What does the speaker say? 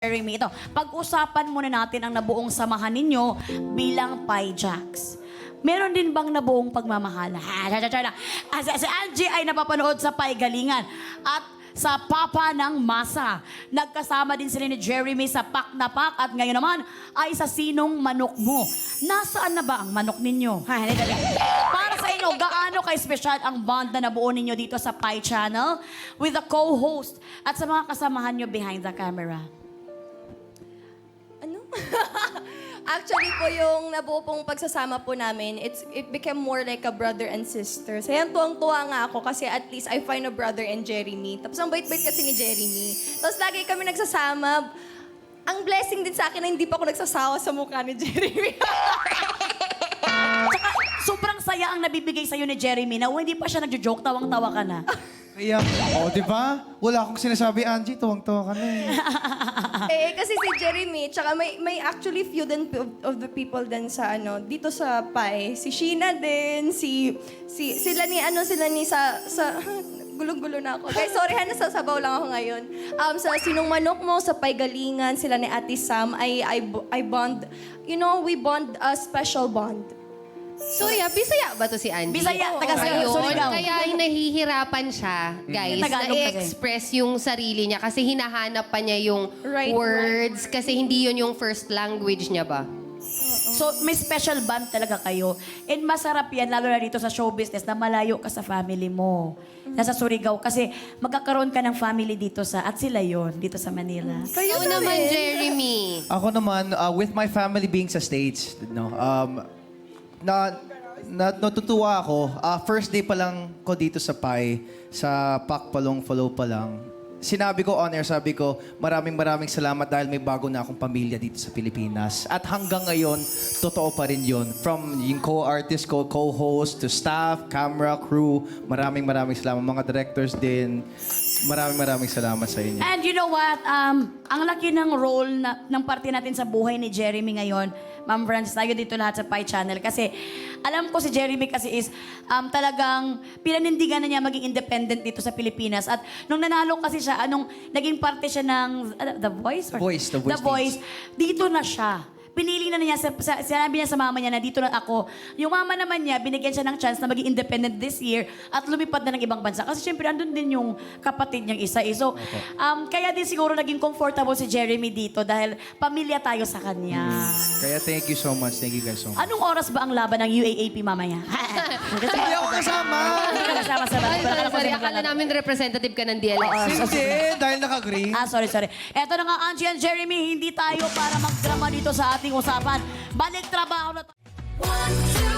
Jeremy, ito, pag-usapan muna natin ang nabuong samahan ninyo bilang Pai Jacks. Meron din bang nabuong pagmamahal? Si Angie ay napapanood sa Pai Galingan at sa Papa ng Masa. Nagkasama din sila ni Jeremy sa Pak na Pak at ngayon naman ay sa Sinong Manok Mo. Nasaan na ba ang manok ninyo? Para sa inyo, gaano ka-espesyal ang bond na nabuo ninyo dito sa Pai Channel with the co-host at sa mga kasamahan nyo behind the camera? Ano? Actually po, yung nabuo pong pagsasama po namin, it became more like a brother and sister. Kaya tuwang-tuwa nga ako kasi at least I find a brother in Jeremy. Tapos ang bait-bait kasi ni Jeremy. Tapos lagi kami nagsasama. Ang blessing din sa akin na hindi pa ako nagsasawa sa mukha ni Jeremy. Tsaka, sobrang saya ang nabibigay sa'yo ni Jeremy na hindi pa siya nagjo-joke, tawang-tawa ka na. Kaya, di ba? Wala akong sinasabi, Angie, tuwang-tuwa ka na eh. kasi si Jeremy, tsaka may actually few din of the people din sa dito sa Pai. Si Sheena din, sila ni sa gulong-gulo na ako. Guys, sorry ha, nasasabaw lang ako ngayon. Sa Sinong Manok Mo, sa Pai Galingan, sila ni Ate Sam, I bond, we bond a special bond. Sorry Bisaya ba to si Angie? Bisaya, taga Ayun, Surigao. kaya nahihirapan siya, guys, Tagalog na kasi. i-express yung sarili niya kasi hinahanap pa niya yung Right words kasi hindi yun yung first language niya ba? So, may special bond talaga kayo. And masarap yan, lalo na dito sa show business, na malayo ka sa family mo. Nasa Surigao. Kasi magkakaroon ka ng family dito at sila yon dito sa Manila. Ikaw naman, Jeremy. Ako naman, with my family being sa States, natutuwa ako. First day pa lang ko dito sa Pai, sa Pakpalong follow pa lang. Sinabi ko on air, sabi ko, maraming salamat dahil may bago na akong pamilya dito sa Pilipinas. At hanggang ngayon, totoo pa rin yun. From yung co-artist ko, co-host, to staff, camera, crew, maraming salamat. Mga directors din, maraming salamat sa inyo. And you know what? Ang laki ng role ng parte natin sa buhay ni Jeremy ngayon, Ma'am Francis, tayo dito lahat sa Pai Channel. Kasi alam ko si Jeremy kasi is talagang pinanindigan na niya maging independent dito sa Pilipinas. At nung nanalo kasi siya, naging parte siya ng The Voice? The Voice Dito na siya. Pinili na niya, sinabi niya sa mama niya na dito na ako. Yung mama naman niya, binigyan siya ng chance na maging independent this year at lumipad na ng ibang bansa. Kasi syempre, andun din yung kapatid niyang isa. So, kaya din siguro naging comfortable si Jeremy dito dahil pamilya tayo sa kanya. Kaya thank you so much. Thank you guys so much. Anong oras ba ang laban ng UAAP mamaya? Hindi ako kasama! Hindi ka kasama sa Ay, sorry. Akala namin representative ka ng DLX. Hindi, dahil naka-green. sorry. Eto na nga, Angie and Jeremy, hindi tayo para magdrama dito sa ating usapan. Balik trabaho na tayo. 1, 2,